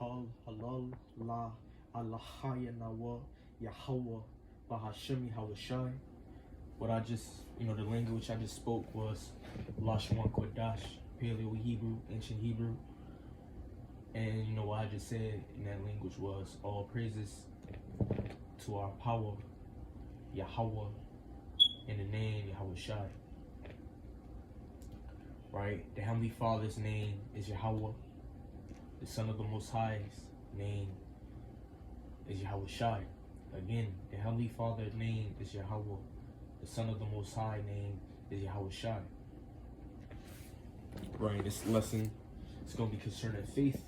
Hal, Halal, La, Allahaya Nawa, Yahweh, Bahashemi Hawashai. What I just, the language I just spoke was Lashwan Kodash, Paleo Hebrew, ancient Hebrew. And what I just said in that language was all praises to our power, Yahweh, in the name Yahweh Shai. Right? The Heavenly Father's name is Yahweh. The Son of the Most High's name is Yahweh Shai. Again, the Heavenly Father's name is Yahweh. The Son of the Most High name is Yahweh Shai. Right, this lesson is going to be concerning faith.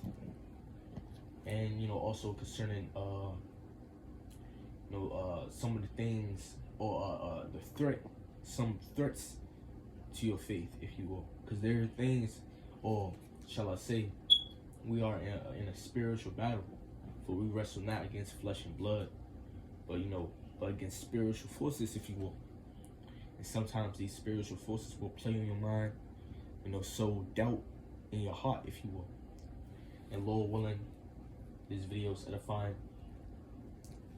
And, also concerning, some of the things or some threats to your faith, if you will. Because there are things, or shall I say, we are in a spiritual battle. For we wrestle not against flesh and blood, but against spiritual forces, if you will. And sometimes these spiritual forces will play on your mind, sow doubt in your heart, if you will. And Lord willing, this video is edifying.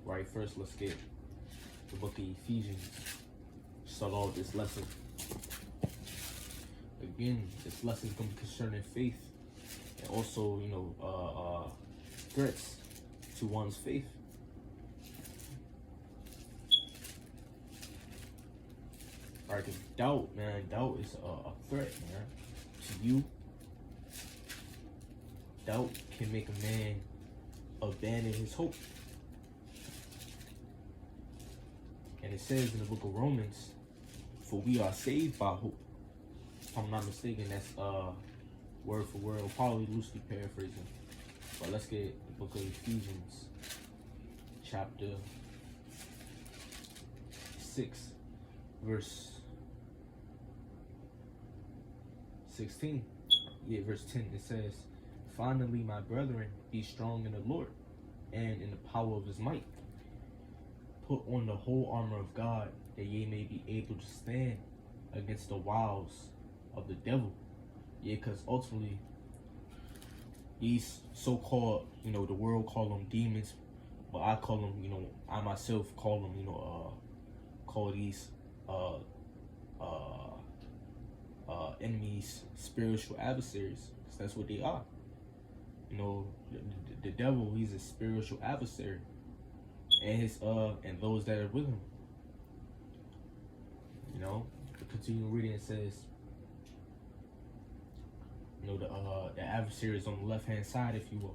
Right, first let's get the book of Ephesians. Start off this lesson. Again, this lesson is going to be concerning faith and also, threats to one's faith. All right, because doubt is a threat, man, to you. Doubt can make a man abandon his hope. And it says in the book of Romans, for we are saved by hope. If I'm not mistaken, that's word for word, or probably loosely paraphrasing. But let's get the book of Ephesians, chapter 6, verse 16. Yeah, verse 10. It says, finally, my brethren, be strong in the Lord and in the power of his might. Put on the whole armor of God, that ye may be able to stand against the wiles of the devil. Yeah, because ultimately, these so-called, the world call them demons, but I call them, I myself call them, call these enemies spiritual adversaries, because that's what they are. The devil, he's a spiritual adversary, and his and those that are with him. Continue reading. It says, the adversary is on the left hand side, if you will.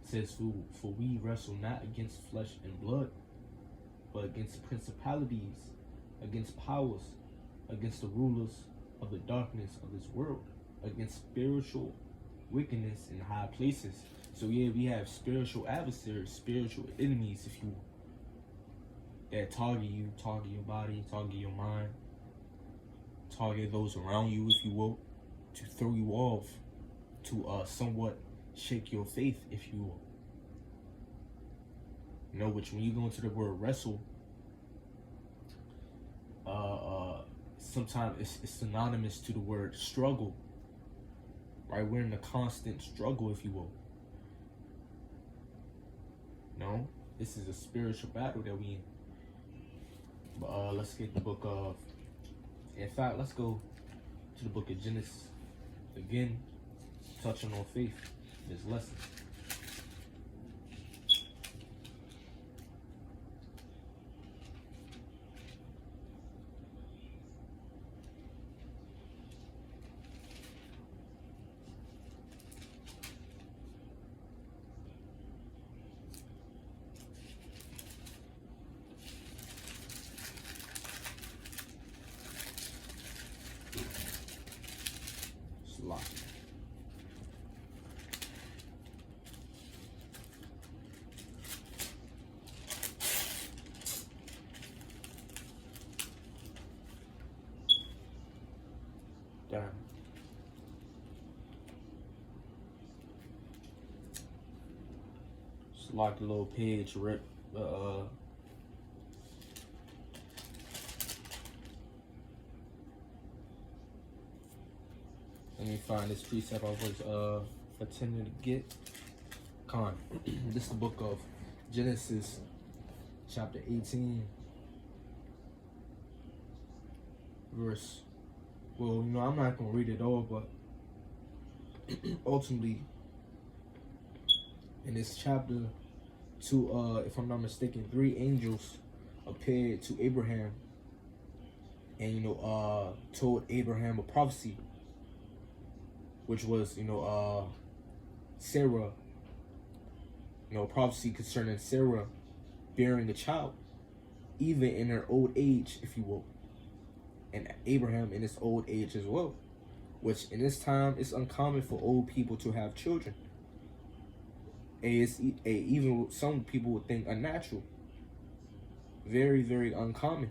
It says, for we wrestle not against flesh and blood, but against principalities, against powers, against the rulers of the darkness of this world, against spiritual wickedness in high places. So yeah, we have spiritual adversaries, spiritual enemies, if you will, that target you, target your body, target your mind, target those around you, if you will, to throw you off, to somewhat shake your faith, if you will. Which when you go into the word wrestle, sometimes it's synonymous to the word struggle. Right, we're in a constant struggle, if you will. This is a spiritual battle that we in. But let's get the book of. In fact, let's go to the book of Genesis again, touching on faith. This lesson. Damn. Just like the little page rip. Let me find this precept I was attempting to get. Con. This is the book of Genesis, chapter 18, verse. Well, I'm not going to read it all, but ultimately, in this chapter, if I'm not mistaken, 3 angels appeared to Abraham and, told Abraham a prophecy, which was, Sarah, prophecy concerning Sarah bearing a child, even in her old age, if you will, and Abraham in his old age as well, which in this time it's uncommon for old people to have children. Even some people would think unnatural. Very, very uncommon.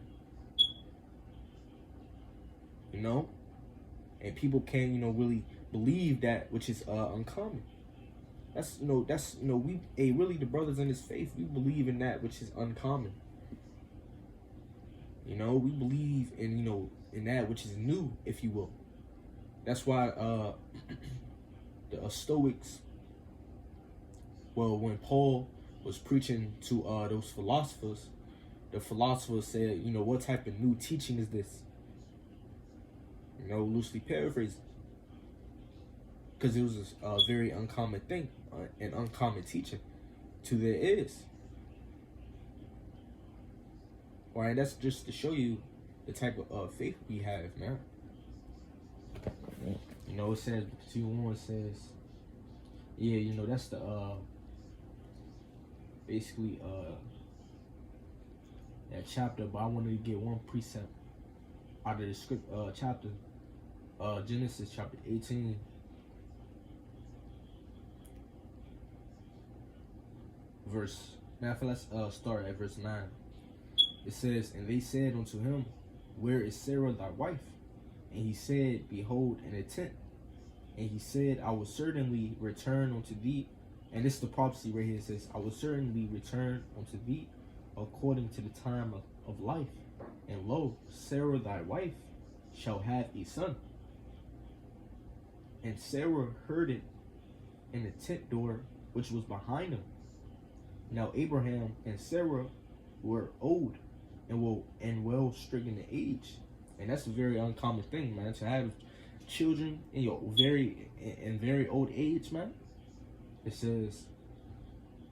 And people can't, really believe that which is uncommon. We really the brothers in this faith, we believe in that which is uncommon. We believe in in that which is new, if you will. That's why the Stoics, when Paul was preaching to those philosophers, the philosophers said, what type of new teaching is this? Loosely paraphrasing. Because it was a very uncommon thing, an uncommon teaching to their ears. Right, that's just to show you the type of faith we have, man. It says, continue on, it says, that's the, basically, that chapter, but I wanted to get one precept out of the script, chapter, Genesis chapter 18. Let's start at verse 9. It says, and they said unto him, where is Sarah thy wife? And he said, behold, in a tent. And he said, I will certainly return unto thee. And this is the prophecy right here. It says, I will certainly return unto thee according to the time of life. And lo, Sarah thy wife shall have a son. And Sarah heard it in the tent door which was behind him. Now Abraham and Sarah were old and well stricken in age. And that's a very uncommon thing, man, to have children in your very old age, man. It says,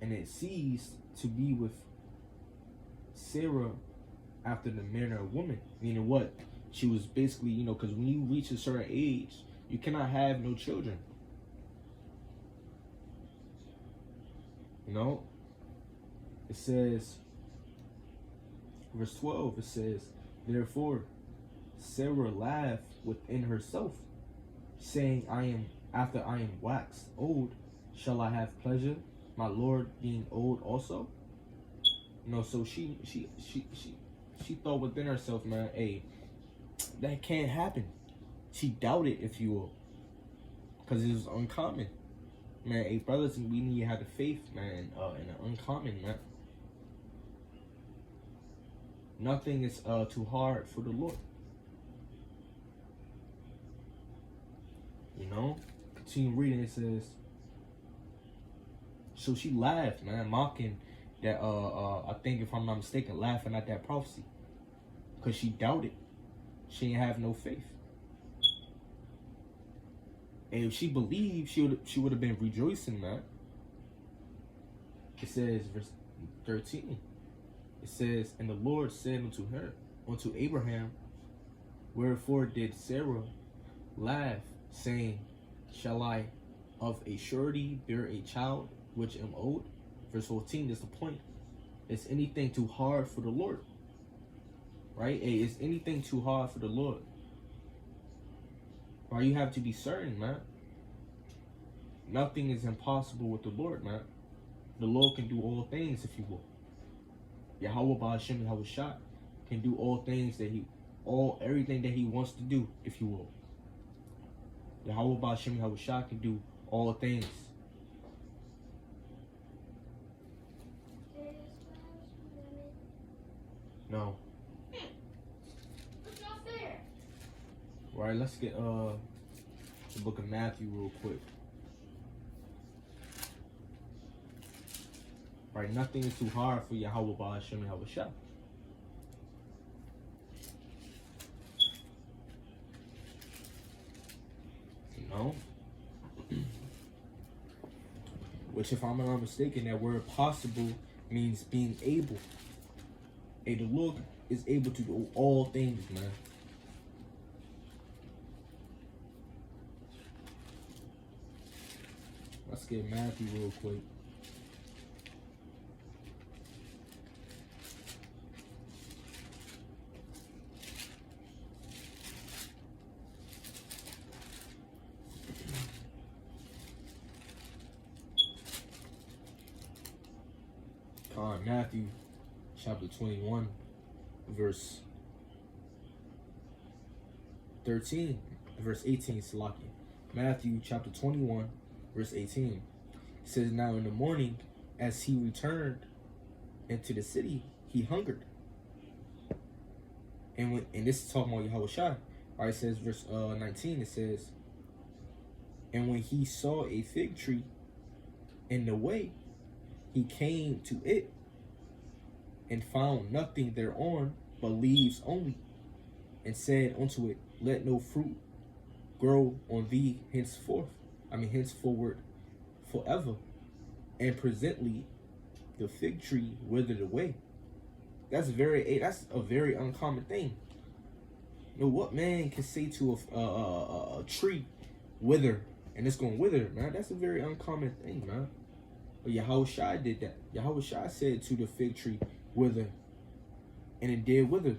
and it ceased to be with Sarah after the manner of woman. Meaning what? She was basically, because when you reach a certain age, you cannot have no children. It says, verse 12, it says, therefore Sarah laughed within herself, saying, after I am waxed old, shall I have pleasure, my Lord being old also? So she thought within herself, man, hey, that can't happen. She doubted, if you will, because it was uncommon. Man, hey, brothers, we need to have the faith, man, in an uncommon, man. Nothing is too hard for the Lord. Continue reading. It says, so she laughed, man, mocking that, I think, if I'm not mistaken, laughing at that prophecy. Because she doubted. She didn't have no faith. And if she believed, she would have been rejoicing, man. It says, verse 13. It says, and the Lord said unto Abraham, wherefore did Sarah laugh, saying, shall I of a surety bear a child which am old? Verse 14 is the point. Is anything too hard for the Lord? Right? Hey, is anything too hard for the Lord? Right? You have to be certain, man. Nothing is impossible with the Lord, man. The Lord can do all things, if you will. Yahweh Ba'ashem Yahushua can do all things everything that he wants to do, if you will. Yahweh Ba'ashem Yahushua can do all things. No. Right, let's get the book of Matthew real quick. Right? Nothing is too hard for Yahweh Ba'ashem Yahweh Shah. You know? Which, if I'm not mistaken, that word possible means being able. The Lord is able to do all things, man. Let's get Matthew real quick. Matthew chapter 21, verse 13, verse 18, Salaki. Matthew chapter 21, verse 18. It says, now in the morning, as he returned into the city, he hungered. And this is talking about Yahweh Shai. Alright, it says, verse 19, it says, and when he saw a fig tree in the way, he came to it and found nothing thereon but leaves only, and said unto it, let no fruit grow on thee henceforward forever. And presently the fig tree withered away. That's a very uncommon thing. You know, what man can say to a tree wither and it's gonna wither, man? That's a very uncommon thing, man. But Yahweh Shai did that. Yahweh Shai said to the fig tree, wither, and it did wither.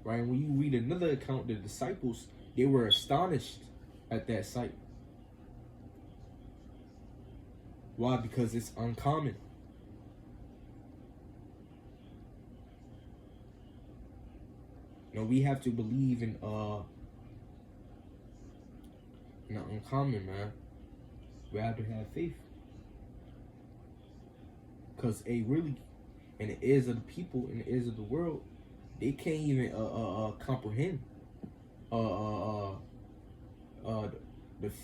Right? And when you read another account, the disciples, they were astonished at that sight. Why? Because it's uncommon. You know, we have to believe in the uncommon, man. We have to have faith. Because really, in the ears of the people, in the ears of the world, they can't even comprehend the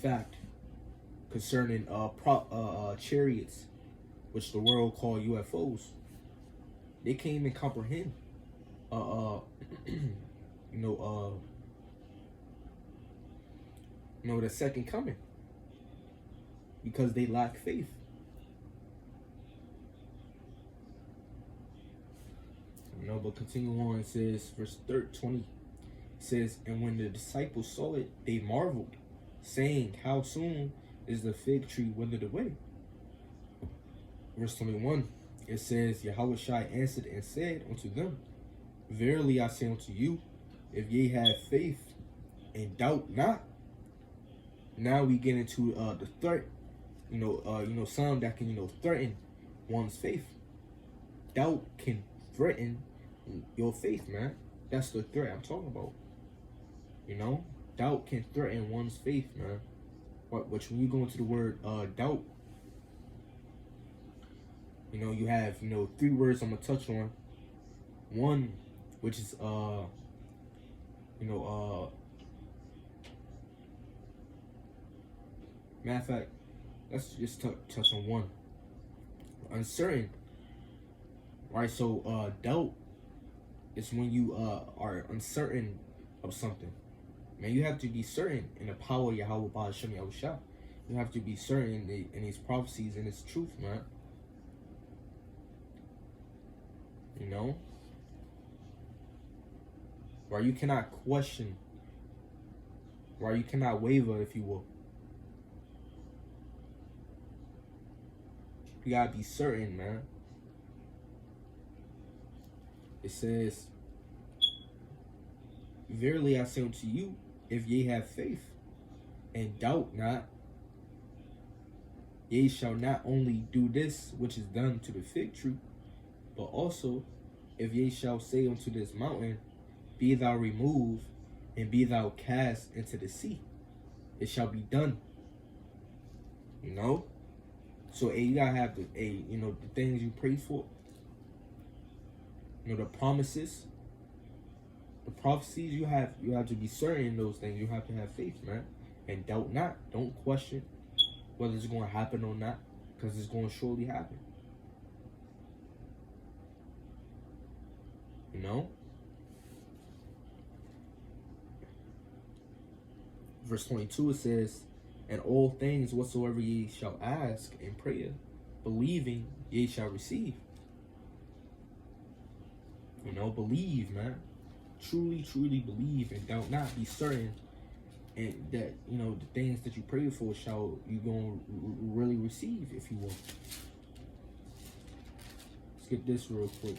fact concerning chariots, which the world call UFOs. They can't even comprehend the second coming, because they lack faith. But continue on, it says, verse 20, it says, and when the disciples saw it, they marveled, saying, how soon is the fig tree withered away? Verse 21, it says, Yahweh Shai answered and said unto them, verily I say unto you, if ye have faith and doubt not. Now we get into the threat, some that can, threaten one's faith. Doubt can threaten your faith, man. That's the threat I'm talking about. Doubt can threaten one's faith, man. Which when you go into the word doubt, you have 3 words I'm gonna touch on. One, which is matter of fact, let's just touch on one. Uncertain. Right, so doubt is when you are uncertain of something. Man, you have to be certain in the power of Yahweh Ba'ashem Yahweh Shah. You have to be certain in these prophecies and its truth, man. Right, you cannot question. Right, you cannot waver, if you will. You gotta be certain, man. It says, verily I say unto you, if ye have faith and doubt not, ye shall not only do this which is done to the fig tree, but also if ye shall say unto this mountain, be thou removed and be thou cast into the sea, it shall be done. So you gotta have the things you pray for. The promises, the prophecies, you have to be certain in those things. You have to have faith, man. And doubt not. Don't question. whether it's going to happen or not, because it's going to surely happen. You know? Verse 22, it says, and all things whatsoever ye shall ask in prayer, believing ye shall receive. You know, believe, man. Truly, truly believe, and don't not be certain and that, you know, the things that you pray for shall you gonna really receive, if you will. Let's get this real quick.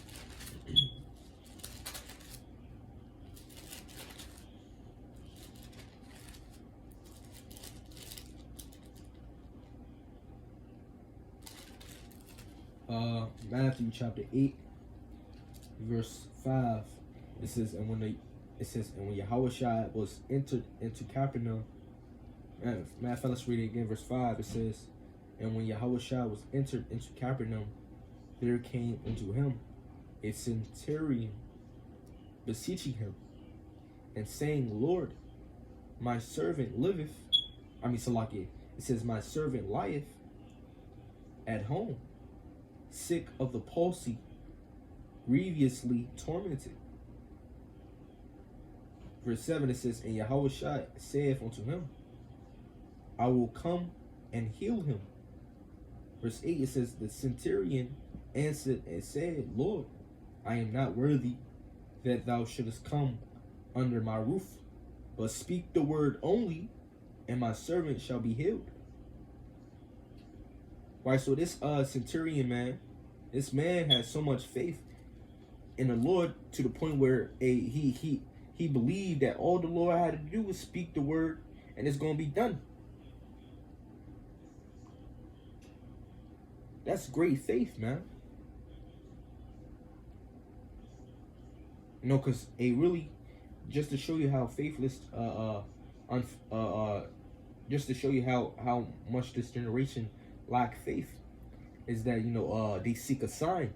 Matthew chapter 8, verse 5. It says, and when Yahushua was entered into Capernaum, matter of fact, let's read it again, verse 5. It says, and when Yahushua was entered into Capernaum, there came unto him a centurion, beseeching him, and saying, Lord, my servant liveth. Salakia. It says, my servant lieth at home, sick of the palsy, grievously tormented. Verse 7, it says, and Yahushua saith unto him, I will come and heal him. Verse 8, it says, the centurion answered and said, Lord, I am not worthy that thou shouldest come under my roof, but speak the word only, and my servant shall be healed. Right, so this centurion, man, this man has so much faith in the Lord to the point where he believed that all the Lord had to do was speak the word and it's going to be done. That's great faith, man. You know, because really, just to show you how faithless, just to show you how much this generation lack faith, is that, you know, they seek a sign.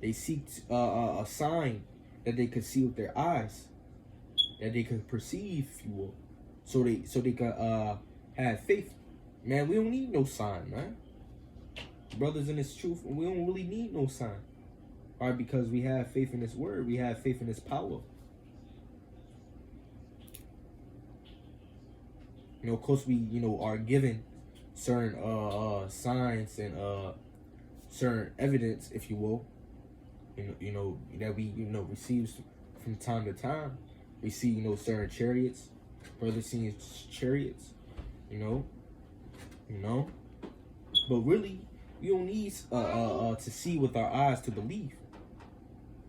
They seek a sign that they could see with their eyes, that they could perceive, if you will, so they could have faith. Man, we don't need no sign, man. Brothers in this truth, we don't really need no sign. Right? Because we have faith in this word, we have faith in this power. You know, of course, we, you know, are given certain signs and certain evidence, if you will, you know that we, you know, receive from time to time. We see, you know, certain chariots, brothers seeing chariots, you know, but really, we don't need to see with our eyes to believe,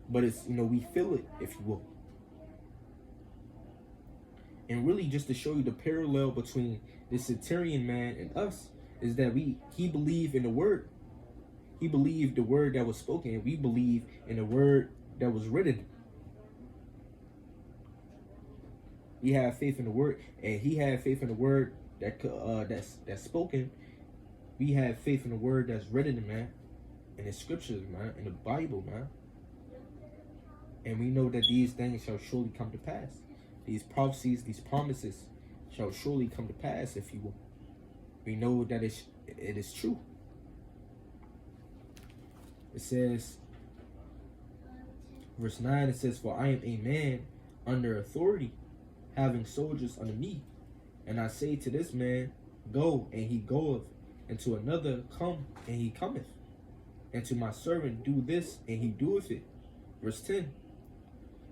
but it's, you know, we feel it, if you will. And really, just to show you the parallel between this centurion man and us, is that he believed in the word. He believed the word that was spoken, and we believe in the word that was written. We have faith in the word, and he had faith in the word that's spoken. We have faith in the word that's written, man, in the scriptures, man, in the Bible, man. And we know that these things shall surely come to pass. These prophecies, these promises shall surely come to pass, if you will. We know that it is true. It says, verse 9, it says, for I am a man under authority, having soldiers under me. And I say to this man, go, and he goeth, and to another, come, and he cometh. And to my servant, do this, and he doeth it. Verse 10,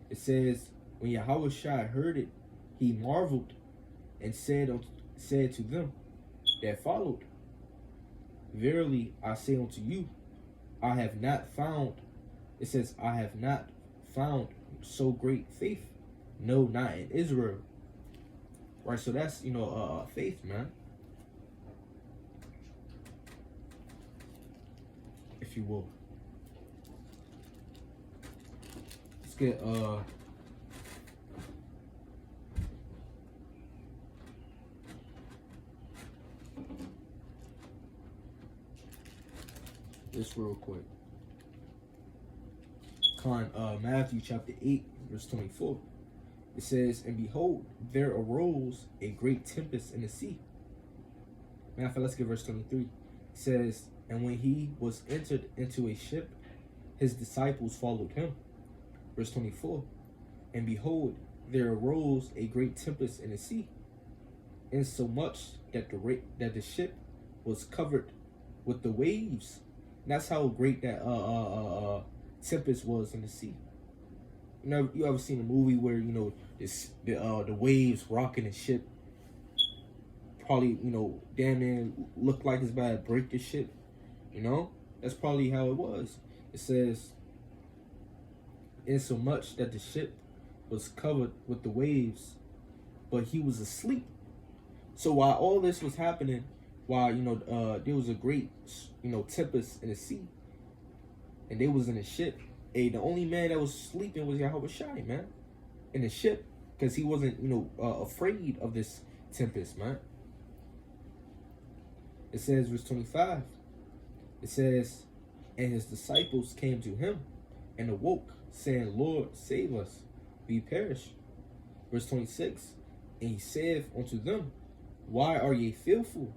it says, when Yahushua heard it, he marveled, and said to them that followed, verily I say unto you, I have not found, it says, I have not found so great faith, no, not in Israel. Right, so that's, you know, faith, man, if you will. Let's get this real quick. Matthew chapter 8, verse 24. It says, and behold, there arose a great tempest in the sea, Matter of fact, let's get verse 23. It says, and when he was entered into a ship, his disciples followed him. Verse 24. And behold, there arose a great tempest in the sea, insomuch that the ship was covered with the waves. And that's how great that tempest was in the sea. You ever seen a movie where the waves rocking the ship? Probably damn near look like it's about to break the ship. That's probably how it was. It says, insomuch that the ship was covered with the waves, but he was asleep. So while all this was happening, while there was a great tempest in the sea, and they was in a ship, the only man that was sleeping was Yahweh Shai, man, in the ship, because he wasn't afraid of this tempest, man. It says, verse 25, it says, and his disciples came to him and awoke, saying, Lord, save us, we perish. Verse 26, and he saith unto them, why are ye fearful,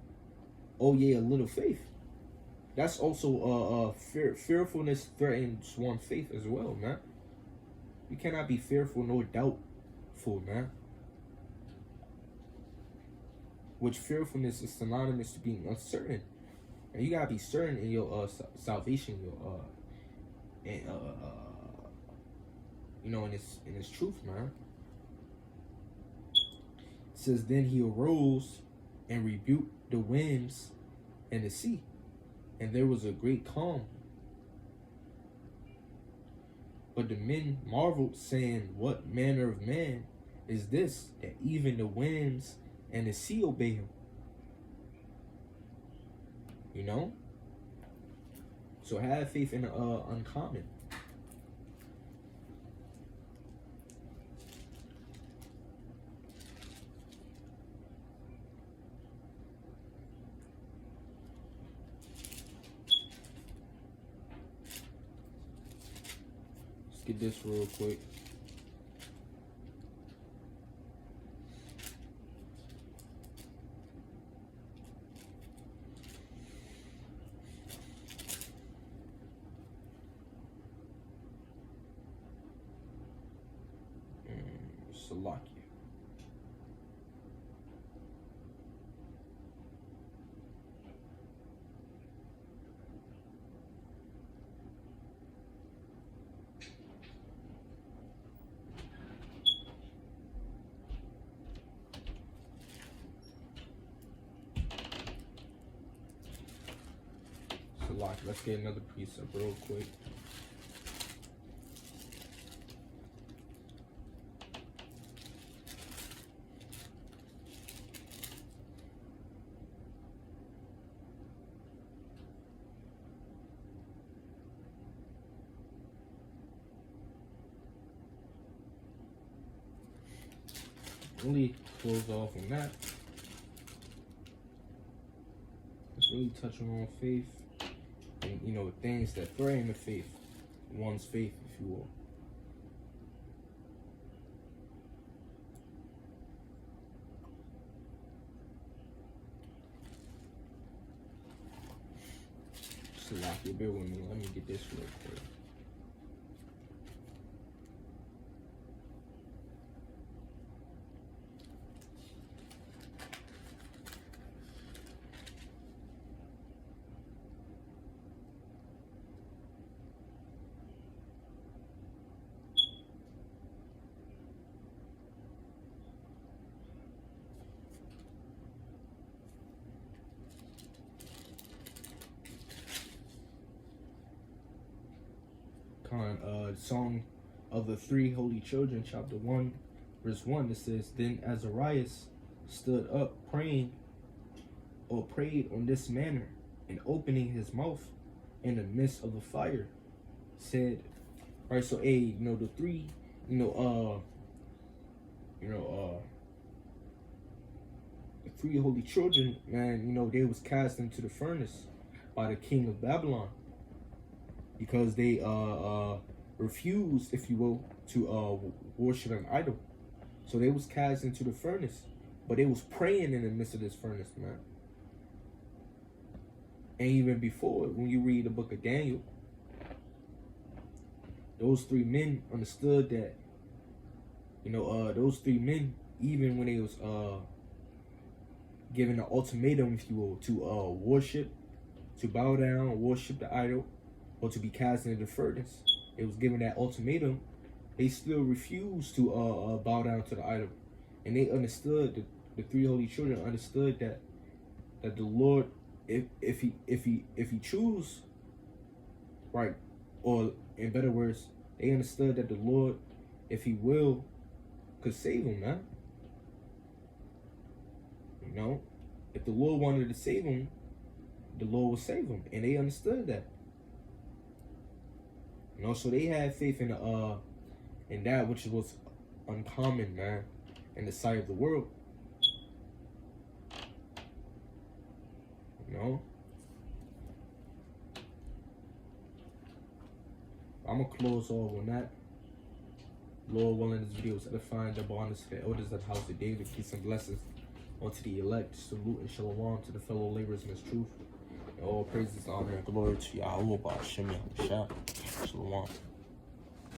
O ye of little faith? That's also fearfulness threatens one's faith as well, man. You cannot be fearful nor doubtful, man. Which fearfulness is synonymous to being uncertain, and you gotta be certain in your salvation, in this truth, man. It says, then he arose and rebuked the winds and the sea, and there was a great calm. But the men marveled, saying, what manner of man is this, that even the winds and the sea obey him? So have faith in the uncommon. Let's get this real quick. Salakia. Let's get another precept real quick. Really close off on that. Let's really touch on faith. And things that threaten the faith, one's faith, if you will. Salakia, bear with me. Let me get this real quick. Song of the Three Holy Children, chapter 1, verse 1, it says, then Azarias stood up prayed on this manner, and opening his mouth in the midst of the fire, said, right, so the three, the three holy children, man, they was cast into the furnace by the king of Babylon, because they refused, if you will, to worship an idol. So they was cast into the furnace, but they was praying in the midst of this furnace, man. And even before, when you read the book of Daniel, those three men understood that, those three men, even when they was given an ultimatum, if you will, to worship, to bow down, worship the idol, or to be cast into the furnace, it was given that ultimatum. They still refused to bow down to the idol, and they understood, the three holy children understood that the Lord, if he choose, right, or in better words, they understood that the Lord, if he will, could save them, man. If the Lord wanted to save them, the Lord would save them, and they understood that. So they had faith in that which was uncommon, man, in the sight of the world. I'm gonna close off on that. Lord willing, this video is edifying, the bondage to the elders of the house of David. Peace and blessings unto the elect. Salute and shalom to the fellow laborers in this truth. And all praises, honor, and glory to Yahweh, Ba'ashem Yahushua. Shalom.